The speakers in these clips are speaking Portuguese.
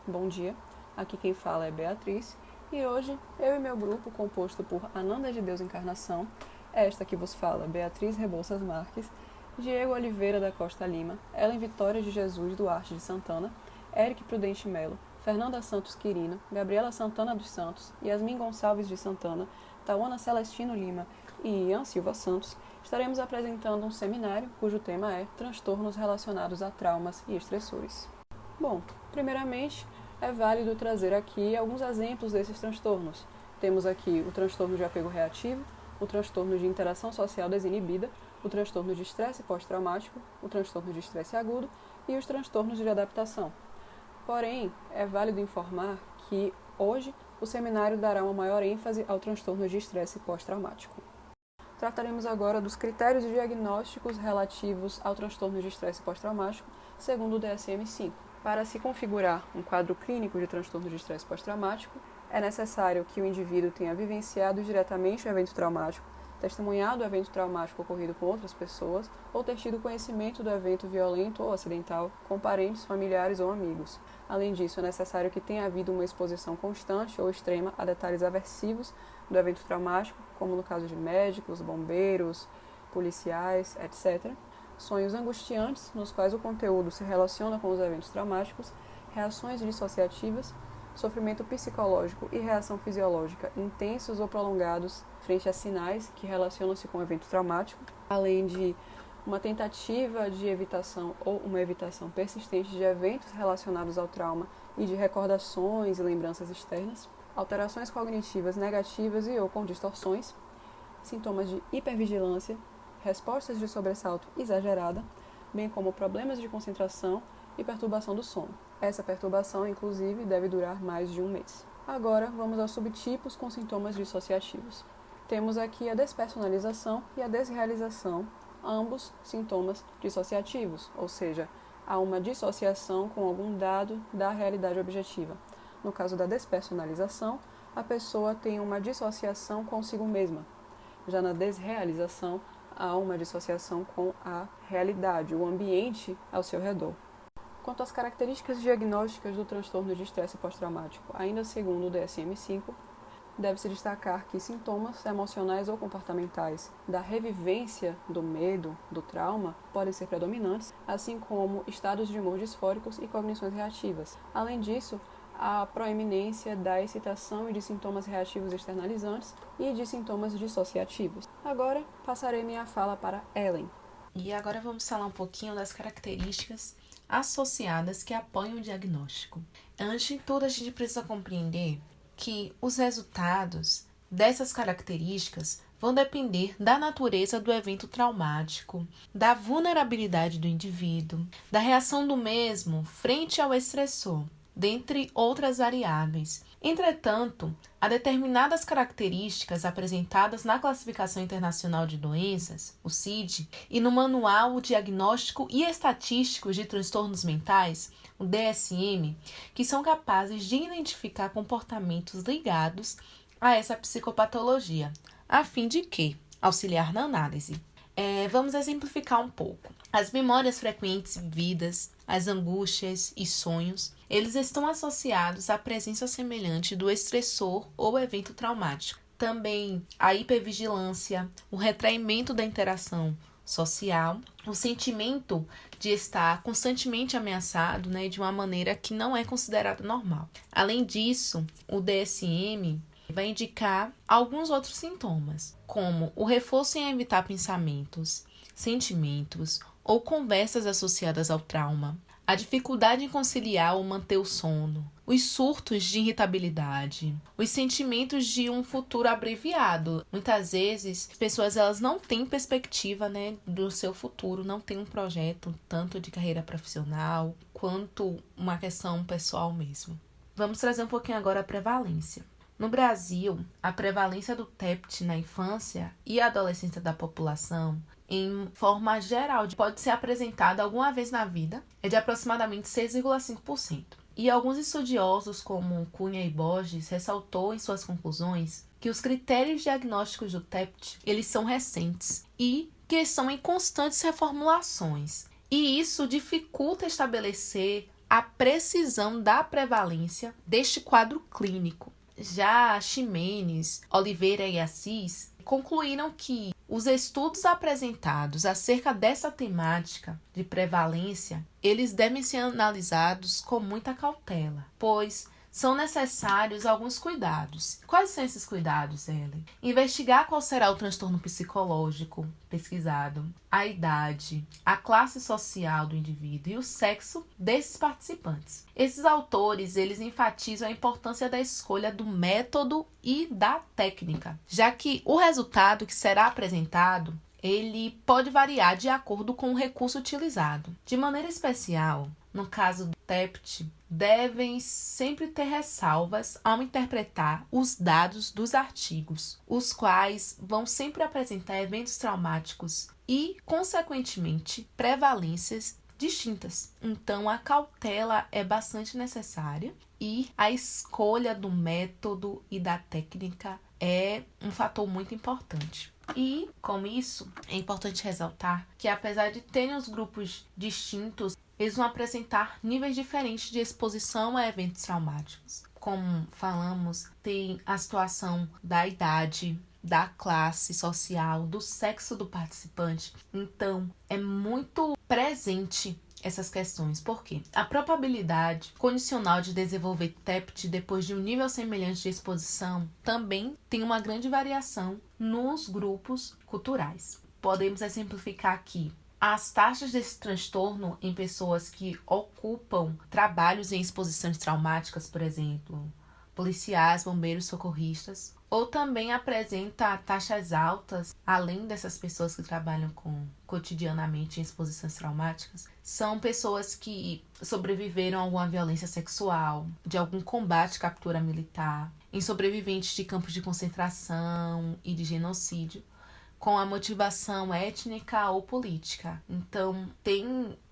Bom dia, aqui quem fala é Beatriz e hoje eu e meu grupo, composto por Ananda de Deus Encarnação, esta que vos fala Beatriz Rebouças Marques, Diego Oliveira da Costa Lima, Ellen Vitória de Jesus Duarte de Santana, Eric Prudente Melo, Fernanda Santos Quirino, Gabriela Santana dos Santos, Yasmin Gonçalves de Santana, Tauana Celestino Lima e Ian Silva Santos, estaremos apresentando um seminário cujo tema é Transtornos relacionados a traumas e estressores. Bom, primeiramente, é válido trazer aqui alguns exemplos desses transtornos. Temos aqui o transtorno de apego reativo, o transtorno de interação social desinibida, o transtorno de estresse pós-traumático, o transtorno de estresse agudo e os transtornos de adaptação. Porém, é válido informar que hoje o seminário dará uma maior ênfase ao transtorno de estresse pós-traumático. Trataremos agora dos critérios diagnósticos relativos ao transtorno de estresse pós-traumático, segundo o DSM-5. Para se configurar um quadro clínico de transtorno de estresse pós-traumático, é necessário que o indivíduo tenha vivenciado diretamente o evento traumático, testemunhado o evento traumático ocorrido com outras pessoas ou ter tido conhecimento do evento violento ou acidental com parentes, familiares ou amigos. Além disso, é necessário que tenha havido uma exposição constante ou extrema a detalhes aversivos do evento traumático, como no caso de médicos, bombeiros, policiais, etc. Sonhos angustiantes, nos quais o conteúdo se relaciona com os eventos traumáticos, reações dissociativas, sofrimento psicológico e reação fisiológica intensos ou prolongados frente a sinais que relacionam-se com o evento traumático, além de uma tentativa de evitação ou uma evitação persistente de eventos relacionados ao trauma e de recordações e lembranças externas, alterações cognitivas negativas e ou com distorções, sintomas de hipervigilância, respostas de sobressalto exagerada, bem como problemas de concentração e perturbação do sono. Essa perturbação, inclusive, deve durar mais de um mês. Agora, vamos aos subtipos com sintomas dissociativos. Temos aqui a despersonalização e a desrealização, ambos sintomas dissociativos, ou seja, há uma dissociação com algum dado da realidade objetiva. No caso da despersonalização, a pessoa tem uma dissociação consigo mesma. Já na desrealização, há uma dissociação com a realidade, o ambiente ao seu redor. Quanto às características diagnósticas do transtorno de estresse pós-traumático, ainda segundo o DSM-5, deve-se destacar que sintomas emocionais ou comportamentais da revivência do medo, do trauma, podem ser predominantes, assim como estados de humor disfóricos e cognições reativas. Além disso, a proeminência da excitação e de sintomas reativos externalizantes e de sintomas dissociativos. Agora, passarei minha fala para Ellen. E agora vamos falar um pouquinho das características associadas que apoiam o diagnóstico. Antes de tudo, a gente precisa compreender que os resultados dessas características vão depender da natureza do evento traumático, da vulnerabilidade do indivíduo, da reação do mesmo frente ao estressor, dentre outras variáveis. Entretanto, há determinadas características apresentadas na Classificação Internacional de Doenças, o CID, e no Manual Diagnóstico e Estatístico de Transtornos Mentais, o DSM, que são capazes de identificar comportamentos ligados a essa psicopatologia, a fim de que auxiliar na análise. Vamos exemplificar um pouco. As memórias frequentes vividas, as angústias e sonhos, eles estão associados à presença semelhante do estressor ou evento traumático. Também a hipervigilância, o retraimento da interação social, o sentimento de estar constantemente ameaçado, de uma maneira que não é considerada normal. Além disso, o DSM vai indicar alguns outros sintomas, como o reforço em evitar pensamentos, sentimentos ou conversas associadas ao trauma, a dificuldade em conciliar ou manter o sono, os surtos de irritabilidade, os sentimentos de um futuro abreviado. Muitas vezes, as pessoas elas não têm perspectiva do seu futuro, não têm um projeto tanto de carreira profissional quanto uma questão pessoal mesmo. Vamos trazer um pouquinho agora a prevalência. No Brasil, a prevalência do TEPT na infância e adolescência da população, em forma geral, pode ser apresentada alguma vez na vida, é de aproximadamente 6,5%. E alguns estudiosos, como Cunha e Borges, ressaltou em suas conclusões que os critérios diagnósticos do TEPT, eles são recentes e que estão em constantes reformulações. E isso dificulta estabelecer a precisão da prevalência deste quadro clínico. Já Ximenes, Oliveira e Assis concluíram que os estudos apresentados acerca dessa temática de prevalência, eles devem ser analisados com muita cautela, pois são necessários alguns cuidados. Quais são esses cuidados, Ellen? Investigar qual será o transtorno psicológico pesquisado, a idade, a classe social do indivíduo e o sexo desses participantes. Esses autores, eles enfatizam a importância da escolha do método e da técnica, já que o resultado que será apresentado, ele pode variar de acordo com o recurso utilizado. De maneira especial, no caso do TEPT, devem sempre ter ressalvas ao interpretar os dados dos artigos, os quais vão sempre apresentar eventos traumáticos e, consequentemente, prevalências distintas. Então, a cautela é bastante necessária e a escolha do método e da técnica é um fator muito importante. E, com isso, é importante ressaltar que, apesar de terem os grupos distintos, eles vão apresentar níveis diferentes de exposição a eventos traumáticos. Como falamos, tem a situação da idade, da classe social, do sexo do participante. Então, é muito presente essas questões. Por quê? A probabilidade condicional de desenvolver TEPT depois de um nível semelhante de exposição também tem uma grande variação nos grupos culturais. Podemos exemplificar aqui as taxas desse transtorno em pessoas que ocupam trabalhos em exposições traumáticas, por exemplo, policiais, bombeiros, socorristas, ou também apresenta taxas altas, além dessas pessoas que trabalham cotidianamente em exposições traumáticas, são pessoas que sobreviveram a alguma violência sexual, de algum combate, captura militar, em sobreviventes de campos de concentração e de genocídio, com a motivação étnica ou política. Então,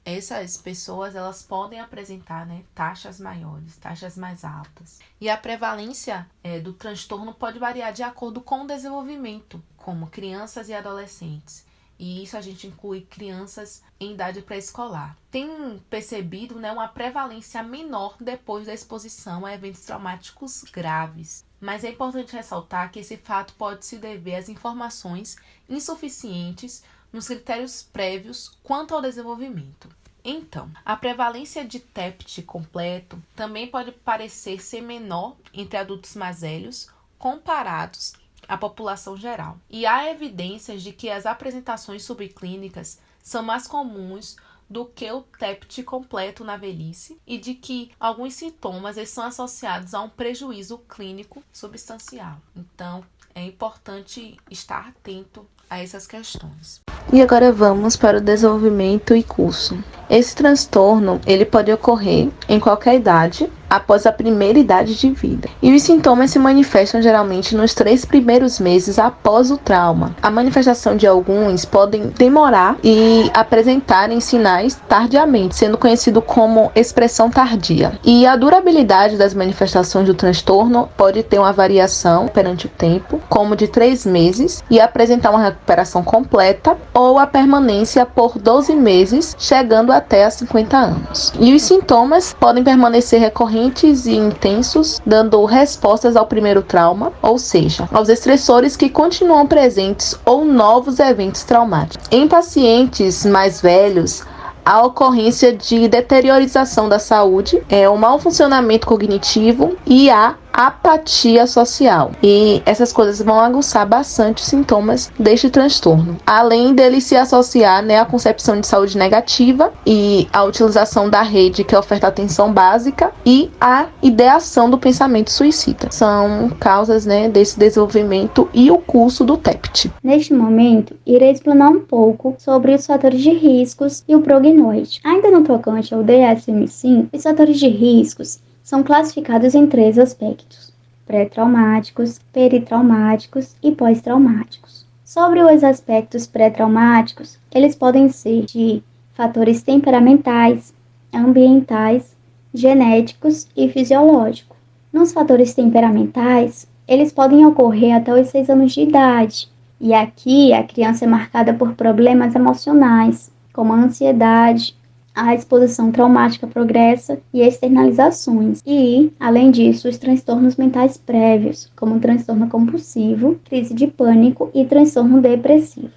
essas pessoas, elas podem apresentar, taxas maiores, taxas mais altas. E a prevalência do transtorno pode variar de acordo com o desenvolvimento, como crianças e adolescentes. E isso a gente inclui crianças em idade pré-escolar. Tem percebido uma prevalência menor depois da exposição a eventos traumáticos graves. Mas é importante ressaltar que esse fato pode se dever às informações insuficientes nos critérios prévios quanto ao desenvolvimento. Então, a prevalência de TEPT completo também pode parecer ser menor entre adultos mais velhos comparados à população geral. E há evidências de que as apresentações subclínicas são mais comuns do que o TEPT completo na velhice e de que alguns sintomas são associados a um prejuízo clínico substancial. Então, é importante estar atento a essas questões. E agora vamos para o desenvolvimento e curso. Esse transtorno, ele pode ocorrer em qualquer idade, após a primeira idade de vida. E os sintomas se manifestam geralmente nos 3 primeiros meses após o trauma. A manifestação de alguns podem demorar e apresentarem sinais tardiamente, sendo conhecido como expressão tardia. E a durabilidade das manifestações do transtorno pode ter uma variação perante o tempo, como de 3 meses, e apresentar uma recuperação completa, ou a permanência por 12 meses, chegando até a 50 anos. E os sintomas podem permanecer recorrentes e intensos, dando respostas ao primeiro trauma, ou seja, aos estressores que continuam presentes ou novos eventos traumáticos. Em pacientes mais velhos, a ocorrência de deteriorização da saúde, o mau funcionamento cognitivo e a apatia social. E essas coisas vão aguçar bastante os sintomas deste transtorno. Além dele se associar à concepção de saúde negativa e a utilização da rede que oferta atenção básica e a ideação do pensamento suicida. São causas desse desenvolvimento e o curso do TEPT. Neste momento, irei explanar um pouco sobre os fatores de riscos e o prognóstico. Ainda no tocante ao DSM-5, os fatores de riscos são classificados em 3 aspectos: pré-traumáticos, peritraumáticos e pós-traumáticos. Sobre os aspectos pré-traumáticos, eles podem ser de fatores temperamentais, ambientais, genéticos e fisiológicos. Nos fatores temperamentais, eles podem ocorrer até os 6 anos de idade, e aqui a criança é marcada por problemas emocionais, como a ansiedade, a exposição traumática progressa e externalizações. E, além disso, os transtornos mentais prévios, como transtorno compulsivo, crise de pânico e transtorno depressivo.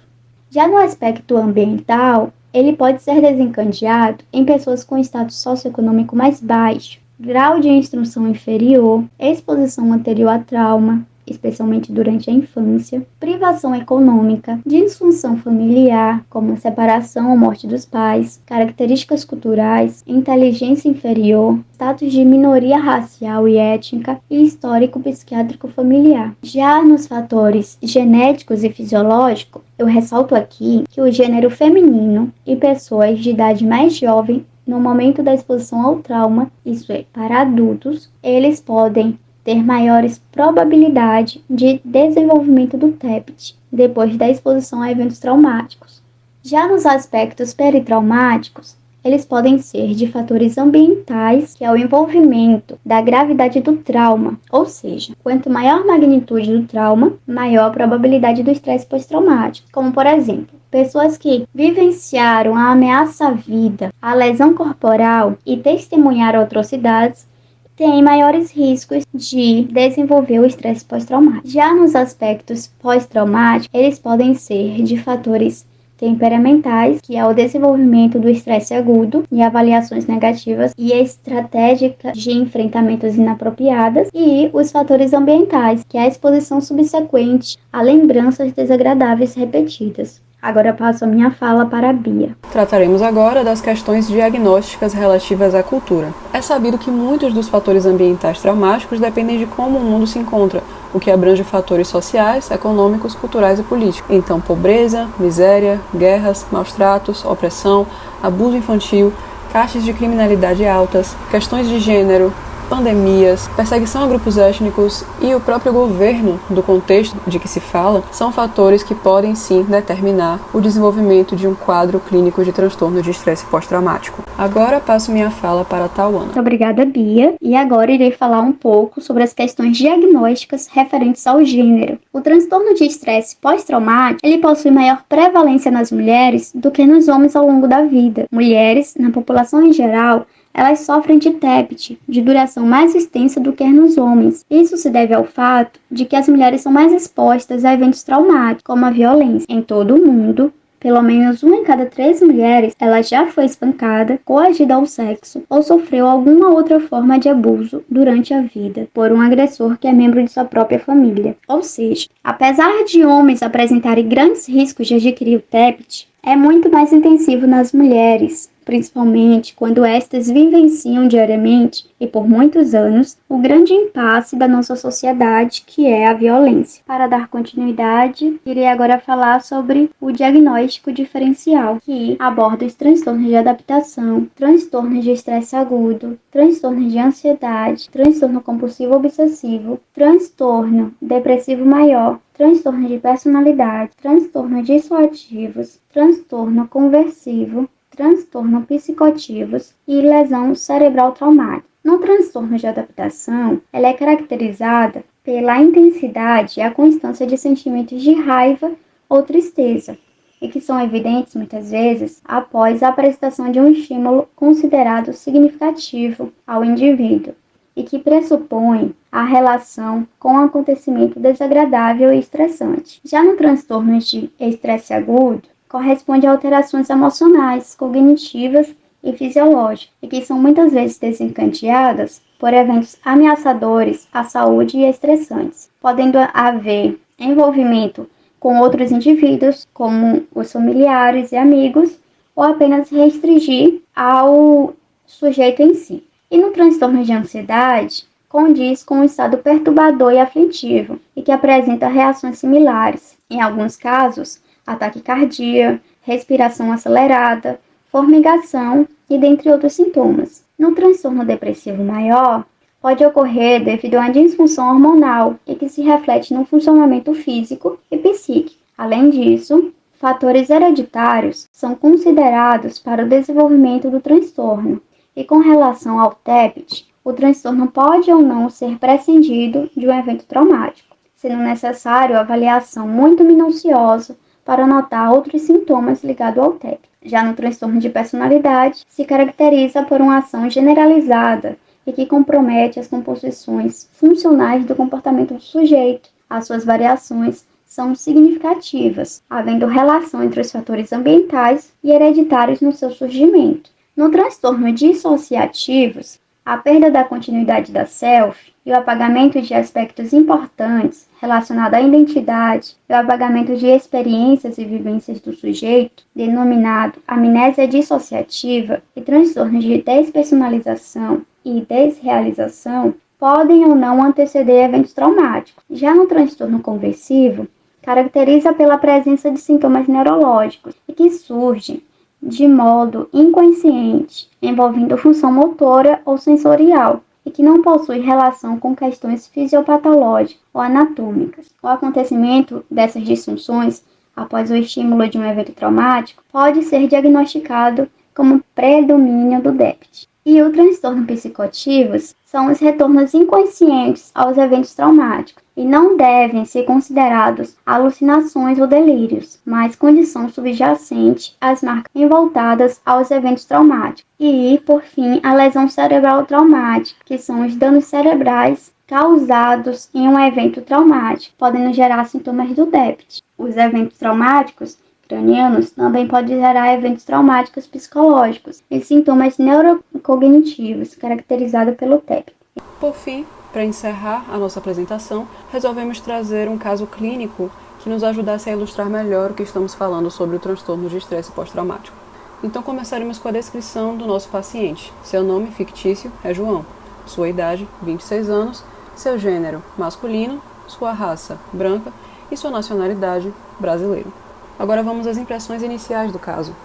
Já no aspecto ambiental, ele pode ser desencadeado em pessoas com status socioeconômico mais baixo, grau de instrução inferior, exposição anterior a trauma, especialmente durante a infância, privação econômica, disfunção familiar, como a separação ou morte dos pais, características culturais, inteligência inferior, status de minoria racial e étnica e histórico psiquiátrico familiar. Já nos fatores genéticos e fisiológicos, eu ressalto aqui que o gênero feminino e pessoas de idade mais jovem, no momento da exposição ao trauma, isso é, para adultos, eles podem ter maiores probabilidade de desenvolvimento do TEPT depois da exposição a eventos traumáticos. Já nos aspectos peritraumáticos, eles podem ser de fatores ambientais, que é o envolvimento da gravidade do trauma, ou seja, quanto maior a magnitude do trauma, maior a probabilidade do estresse pós-traumático, como por exemplo, pessoas que vivenciaram a ameaça à vida, a lesão corporal e testemunharam atrocidades, têm maiores riscos de desenvolver o estresse pós-traumático. Já nos aspectos pós-traumáticos, eles podem ser de fatores temperamentais, que é o desenvolvimento do estresse agudo e avaliações negativas e estratégicas de enfrentamentos inapropriadas, e os fatores ambientais, que é a exposição subsequente a lembranças desagradáveis repetidas. Agora passo a minha fala para a Bia. Trataremos agora das questões diagnósticas relativas à cultura. É sabido que muitos dos fatores ambientais traumáticos dependem de como o mundo se encontra, o que abrange fatores sociais, econômicos, culturais e políticos. Então, pobreza, miséria, guerras, maus-tratos, opressão, abuso infantil, taxas de criminalidade altas, questões de gênero, pandemias, perseguição a grupos étnicos e o próprio governo do contexto de que se fala são fatores que podem sim determinar o desenvolvimento de um quadro clínico de transtorno de estresse pós-traumático. Agora passo minha fala para a Tauana. Muito obrigada, Bia. E agora irei falar um pouco sobre as questões diagnósticas referentes ao gênero. O transtorno de estresse pós-traumático, ele possui maior prevalência nas mulheres do que nos homens ao longo da vida. Mulheres, na população em geral, elas sofrem de TEPT, de duração mais extensa do que nos homens. Isso se deve ao fato de que as mulheres são mais expostas a eventos traumáticos, como a violência. Em todo o mundo, pelo menos 1 em cada 3 mulheres, ela já foi espancada, coagida ao sexo ou sofreu alguma outra forma de abuso durante a vida por um agressor que é membro de sua própria família. Ou seja, apesar de homens apresentarem grandes riscos de adquirir o TEPT, é muito mais intensivo nas mulheres, principalmente quando estas vivenciam diariamente e por muitos anos o grande impasse da nossa sociedade, que é a violência. Para dar continuidade, irei agora falar sobre o diagnóstico diferencial, que aborda os transtornos de adaptação, transtornos de estresse agudo, transtornos de ansiedade, transtorno compulsivo obsessivo, transtorno depressivo maior, transtorno de personalidade, transtornos dissoativos, transtorno conversivo, transtorno psicoativos e lesão cerebral traumática. No transtorno de adaptação, ela é caracterizada pela intensidade e a constância de sentimentos de raiva ou tristeza, e que são evidentes muitas vezes após a apresentação de um estímulo considerado significativo ao indivíduo, e que pressupõe a relação com um acontecimento desagradável e estressante. Já no transtorno de estresse agudo, corresponde a alterações emocionais, cognitivas e fisiológicas, e que são muitas vezes desencadeadas por eventos ameaçadores à saúde e estressantes, podendo haver envolvimento com outros indivíduos, como os familiares e amigos, ou apenas restringir ao sujeito em si. E no transtorno de ansiedade, condiz com um estado perturbador e aflitivo, e que apresenta reações similares. Em alguns casos, ataque cardíaco, respiração acelerada, formigação e dentre outros sintomas. No transtorno depressivo maior, pode ocorrer devido a uma disfunção hormonal e que se reflete no funcionamento físico e psíquico. Além disso, fatores hereditários são considerados para o desenvolvimento do transtorno. E com relação ao TEPT, o transtorno pode ou não ser prescindido de um evento traumático, sendo necessário avaliação muito minuciosa para notar outros sintomas ligados ao TEPT. Já no transtorno de personalidade, se caracteriza por uma ação generalizada e que compromete as composições funcionais do comportamento do sujeito. As suas variações são significativas, havendo relação entre os fatores ambientais e hereditários no seu surgimento. No transtorno dissociativos, a perda da continuidade da self e o apagamento de aspectos importantes relacionados à identidade e o apagamento de experiências e vivências do sujeito, denominado amnésia dissociativa, e transtornos de despersonalização e desrealização, podem ou não anteceder eventos traumáticos. Já no transtorno conversivo, caracteriza pela presença de sintomas neurológicos e que surgem de modo inconsciente, envolvendo função motora ou sensorial, e que não possui relação com questões fisiopatológicas ou anatômicas. O acontecimento dessas disfunções após o estímulo de um evento traumático pode ser diagnosticado como predomínio do DEPT. E o transtorno psicoativos são os retornos inconscientes aos eventos traumáticos e não devem ser considerados alucinações ou delírios, mas condição subjacente às marcas voltadas aos eventos traumáticos. E, por fim, a lesão cerebral traumática, que são os danos cerebrais causados em um evento traumático, podendo gerar sintomas do DEPT. Os eventos traumáticos cranianos também podem gerar eventos traumáticos psicológicos e sintomas neurocognitivos, caracterizados pelo TEP. Por fim, para encerrar a nossa apresentação, resolvemos trazer um caso clínico que nos ajudasse a ilustrar melhor o que estamos falando sobre o transtorno de estresse pós-traumático. Então começaremos com a descrição do nosso paciente. Seu nome fictício é João, sua idade, 26 anos, seu gênero, masculino, sua raça, branca, e sua nacionalidade, brasileiro. Agora vamos às impressões iniciais do caso.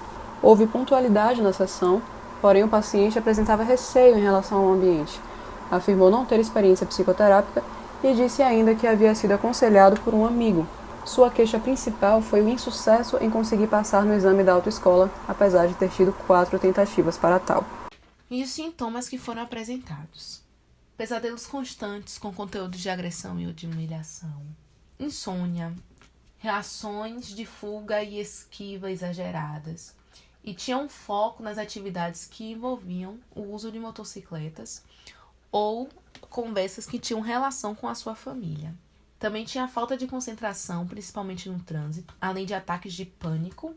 Houve pontualidade na sessão, porém o paciente apresentava receio em relação ao ambiente. Afirmou não ter experiência psicoterápica e disse ainda que havia sido aconselhado por um amigo. Sua queixa principal foi o insucesso em conseguir passar no exame da autoescola, apesar de ter tido 4 tentativas para tal. E os sintomas que foram apresentados: pesadelos constantes com conteúdo de agressão e de humilhação, insônia, reações de fuga e esquiva exageradas, e tinha um foco nas atividades que envolviam o uso de motocicletas ou conversas que tinham relação com a sua família. Também tinha falta de concentração, principalmente no trânsito, além de ataques de pânico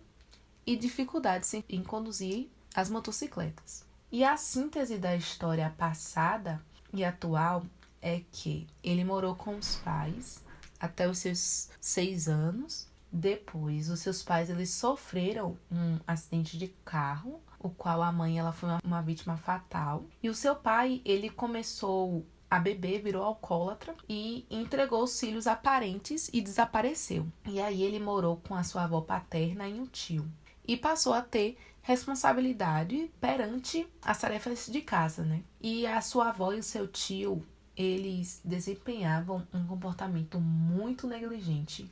e dificuldades em conduzir as motocicletas. E a síntese da história passada e atual é que ele morou com os pais até os seus 6 anos. Depois, os seus pais eles sofreram um acidente de carro, o qual a mãe ela foi uma vítima fatal. E o seu pai ele começou a beber, virou alcoólatra e entregou os filhos a parentes e desapareceu. E aí ele morou com a sua avó paterna e um tio. E passou a ter responsabilidade perante as tarefas de casa, né? E a sua avó e o seu tio eles desempenhavam um comportamento muito negligente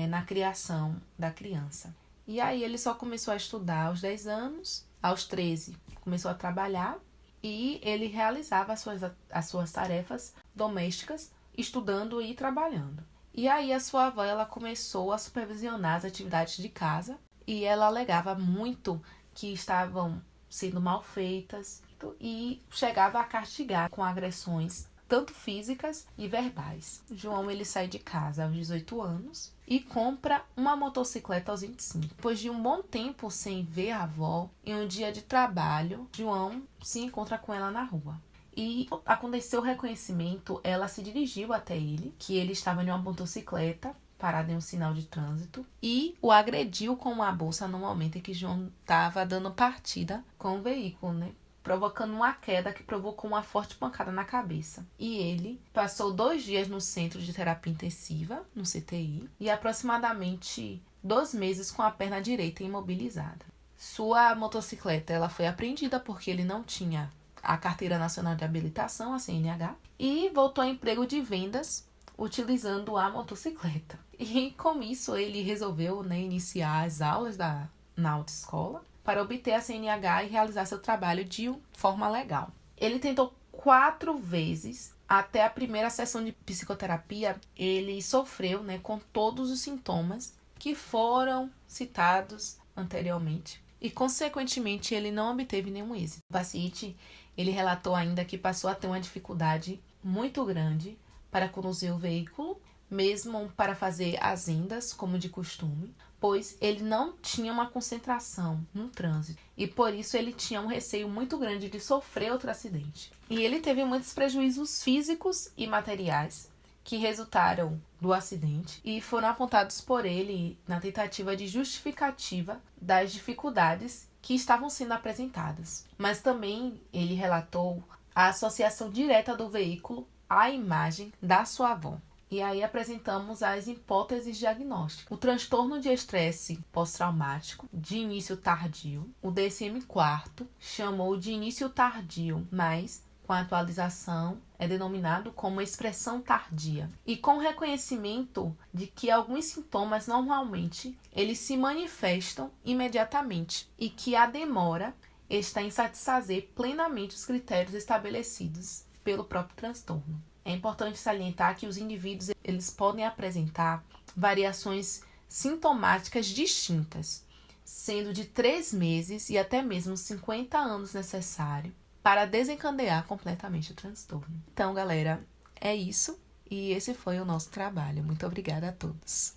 na criação da criança. E aí ele só começou a estudar aos 10 anos, aos 13 começou a trabalhar e ele realizava as suas tarefas domésticas, estudando e trabalhando. E aí a sua avó ela começou a supervisionar as atividades de casa e ela alegava muito que estavam sendo mal feitas e chegava a castigar com agressões tanto físicas e verbais. João ele sai de casa aos 18 anos e compra uma motocicleta aos 25. Depois de um bom tempo sem ver a avó, em um dia de trabalho, João se encontra com ela na rua. E aconteceu o reconhecimento, ela se dirigiu até ele, que ele estava em uma motocicleta, parado em um sinal de trânsito, e o agrediu com uma bolsa no momento em que João estava dando partida com o veículo, né? Provocando uma queda que provocou uma forte pancada na cabeça. E ele passou 2 dias no centro de terapia intensiva, no CTI, e aproximadamente 2 meses com a perna direita imobilizada. Sua motocicleta ela foi apreendida porque ele não tinha a Carteira Nacional de Habilitação, a CNH, e voltou ao emprego de vendas utilizando a motocicleta. E com isso ele resolveu, né, iniciar as aulas na autoescola para obter a CNH e realizar seu trabalho de forma legal. Ele tentou 4 vezes. Até a primeira sessão de psicoterapia, ele sofreu, né, com todos os sintomas que foram citados anteriormente. e, consequentemente, ele não obteve nenhum êxito. O paciente, ele relatou ainda que passou a ter uma dificuldade muito grande para conduzir o veículo, mesmo para fazer as vendas, como de costume, pois ele não tinha uma concentração no trânsito e por isso ele tinha um receio muito grande de sofrer outro acidente. E ele teve muitos prejuízos físicos e materiais que resultaram do acidente e foram apontados por ele na tentativa de justificativa das dificuldades que estavam sendo apresentadas. Mas também ele relatou a associação direta do veículo à imagem da sua avó. E aí apresentamos as hipóteses diagnósticas. O transtorno de estresse pós-traumático de início tardio. O DSM-4 chamou de início tardio, mas com a atualização é denominado como expressão tardia. E com o reconhecimento de que alguns sintomas normalmente eles se manifestam imediatamente e que a demora está em satisfazer plenamente os critérios estabelecidos pelo próprio transtorno. É importante salientar que os indivíduos eles podem apresentar variações sintomáticas distintas, sendo de 3 meses e até mesmo 50 anos necessário para desencadear completamente o transtorno. Então, galera, é isso e esse foi o nosso trabalho. Muito obrigada a todos.